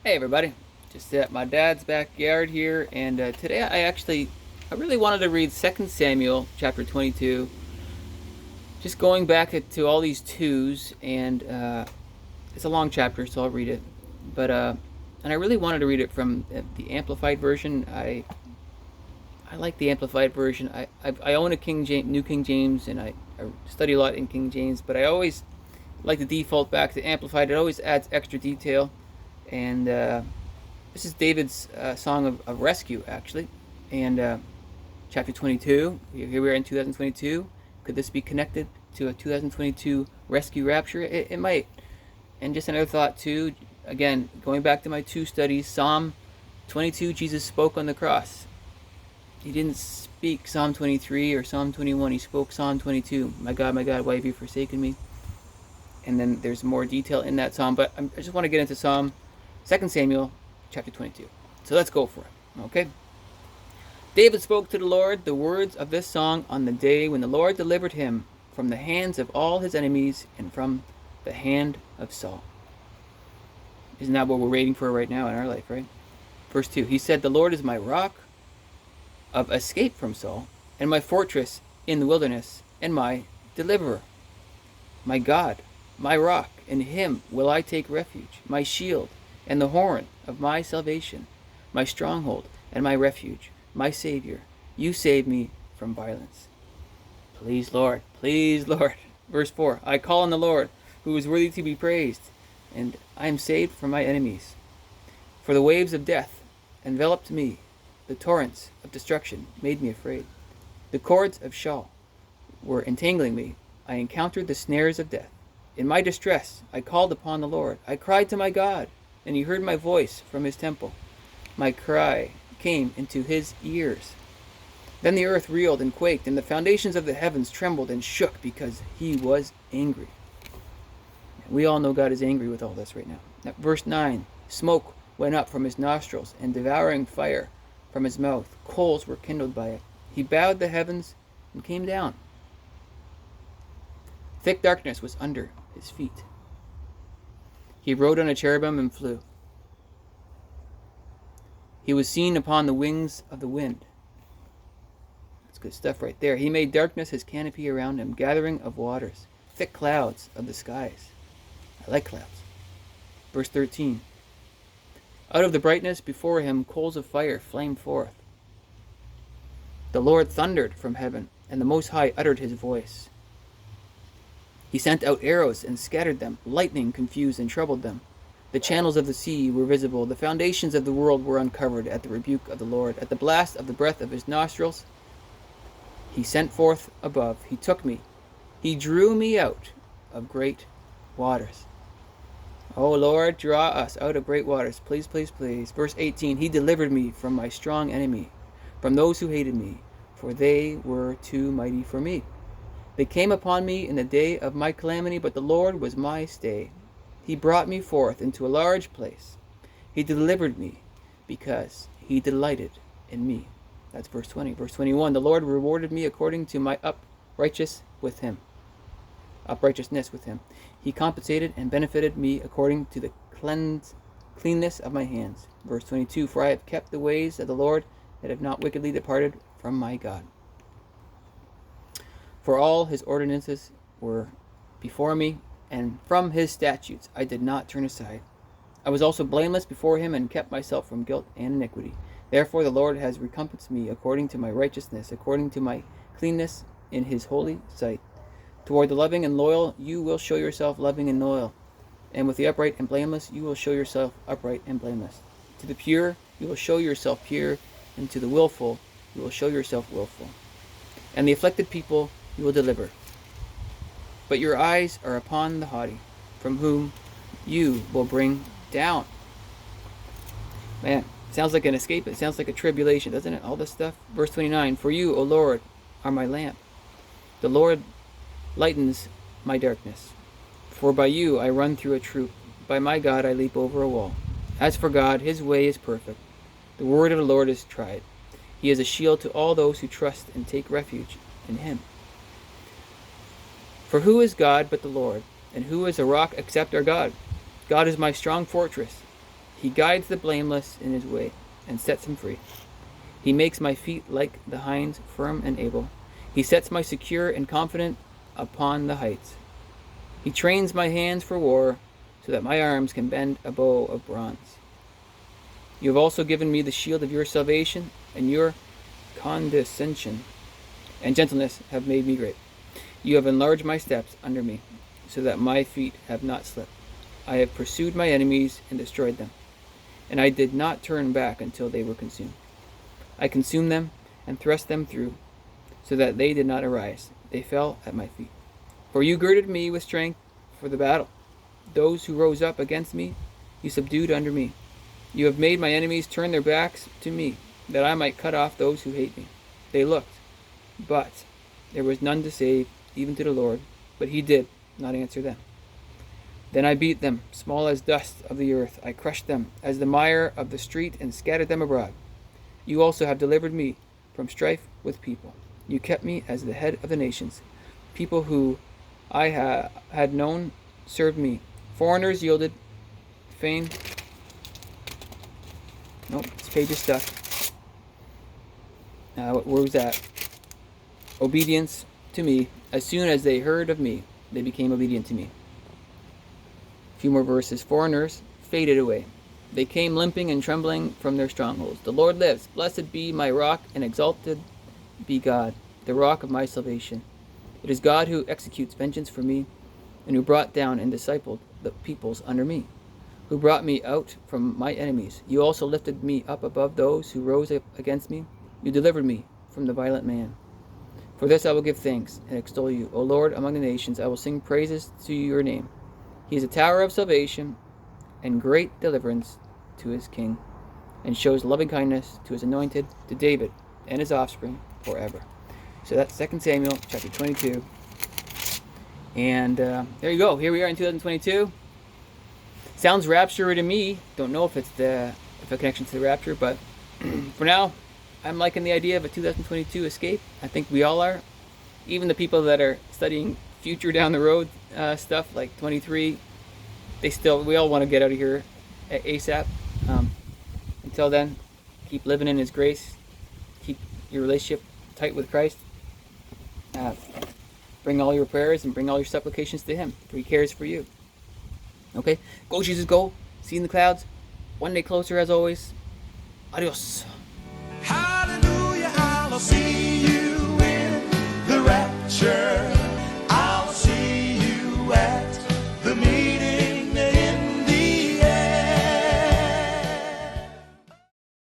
Hey everybody, just at my dad's backyard here, and today I really wanted to read 2 Samuel chapter 22, just going back to all these twos, and it's a long chapter, so I'll read it, but and I really wanted to read it from the Amplified version. I like the Amplified version. I own a New King James, and I study a lot in King James, but I always like to default back to Amplified. It always adds extra detail. And this is David's song of rescue, actually. And chapter 22, here we are in 2022. Could this be connected to a 2022 rescue rapture? It might. And just another thought, too, again, going back to my two studies, Psalm 22, Jesus spoke on the cross. He didn't speak Psalm 23 or Psalm 21. He spoke Psalm 22. My God, why have you forsaken me? And then there's more detail in that psalm. But I just want to get into 2 Samuel chapter 22. So let's go for it, okay? David spoke to the Lord the words of this song on the day when the Lord delivered him from the hands of all his enemies and from the hand of Saul. Isn't that what we're waiting for right now in our life, right? Verse 2, he said, the Lord is my rock of escape from Saul, and my fortress in the wilderness, and my deliverer. My God, my rock, in him will I take refuge, my shield, and the horn of my salvation, my stronghold and my refuge, my Savior. You save me from violence. Please, Lord. Please, Lord. Verse 4, I call on the Lord, who is worthy to be praised, and I am saved from my enemies. For the waves of death enveloped me. The torrents of destruction made me afraid. The cords of Sheol were entangling me. I encountered the snares of death. In my distress, I called upon the Lord. I cried to my God, and he heard my voice from his temple. My cry came into his ears. Then the earth reeled and quaked, and the foundations of the heavens trembled and shook because he was angry. We all know God is angry with all this right now. Verse 9, smoke went up from his nostrils, and devouring fire from his mouth. Coals were kindled by it. He bowed the heavens and came down. Thick darkness was under his feet. He rode on a cherubim and flew. He was seen upon the wings of the wind. That's good stuff right there. He made darkness his canopy around him, gathering of waters, thick clouds of the skies. I like clouds. Verse 13. Out of the brightness before him, coals of fire flamed forth. The Lord thundered from heaven, and the Most High uttered his voice. He sent out arrows and scattered them. Lightning confused and troubled them. The channels of the sea were visible. The foundations of the world were uncovered at the rebuke of the Lord. At the blast of the breath of his nostrils, he sent forth above. He took me. He drew me out of great waters. Oh, Lord, draw us out of great waters. Please, please, please. Verse 18, he delivered me from my strong enemy, from those who hated me, for they were too mighty for me. They came upon me in the day of my calamity, but the Lord was my stay. He brought me forth into a large place. He delivered me because he delighted in me. That's verse 20. Verse 21, the Lord rewarded me according to my uprightness with him. Uprightness with him. He compensated and benefited me according to the cleanness of my hands. Verse 22, for I have kept the ways of the Lord and have not wickedly departed from my God. For all his ordinances were before me, and from his statutes I did not turn aside. I was also blameless before him and kept myself from guilt and iniquity. Therefore the Lord has recompensed me according to my righteousness, according to my cleanness in his holy sight. Toward the loving and loyal you will show yourself loving and loyal, and with the upright and blameless you will show yourself upright and blameless. To the pure you will show yourself pure, and to the willful you will show yourself willful. And the afflicted people you will deliver. But your eyes are upon the haughty, from whom you will bring down. Man, sounds like an escape. It sounds like a tribulation, doesn't it? All this stuff. Verse 29, for you, O Lord, are my lamp. The Lord lightens my darkness. For by you I run through a troop. By my God I leap over a wall. As for God, his way is perfect. The word of the Lord is tried. He is a shield to all those who trust and take refuge in him. For who is God but the Lord? And who is a rock except our God? God is my strong fortress. He guides the blameless in his way and sets him free. He makes my feet like the hinds, firm and able. He sets my secure and confident upon the heights. He trains my hands for war, so that my arms can bend a bow of bronze. You have also given me the shield of your salvation, and your condescension and gentleness have made me great. You have enlarged my steps under me, so that my feet have not slipped. I have pursued my enemies and destroyed them, and I did not turn back until they were consumed. I consumed them and thrust them through, so that they did not arise. They fell at my feet. For you girded me with strength for the battle. Those who rose up against me, you subdued under me. You have made my enemies turn their backs to me, that I might cut off those who hate me. They looked, but there was none to save, even to the Lord, but he did not answer them. Then I beat them, small as dust of the earth. I crushed them as the mire of the street and scattered them abroad. You also have delivered me from strife with people. You kept me as the head of the nations. People who I had known served me. Foreigners yielded fame. Nope, this page is stuck. Where was that? Obedience to me. As soon as they heard of me, they became obedient to me. A few more verses. Foreigners faded away. They came limping and trembling from their strongholds. The Lord lives. Blessed be my rock, and exalted be God, the rock of my salvation. It is God who executes vengeance for me, and who brought down and discipled the peoples under me, who brought me out from my enemies. You also lifted me up above those who rose against me. You delivered me from the violent man. For this I will give thanks and extol you, O Lord, among the nations. I will sing praises to your name. He is a tower of salvation and great deliverance to his king, and shows loving kindness to his anointed, to David and his offspring forever. So that's 2 Samuel chapter 22. And there you go. Here we are in 2022. Sounds rapture to me. Don't know if it's a connection to the rapture, but for now, I'm liking the idea of a 2022 escape. I think we all are. Even the people that are studying future down the road stuff like 23, we all want to get out of here ASAP. Until then, keep living in his grace. Keep your relationship tight with Christ. Bring all your prayers and bring all your supplications to him, for he cares for you. Okay? Go, Jesus, go. See you in the clouds. One day closer, as always. Adios.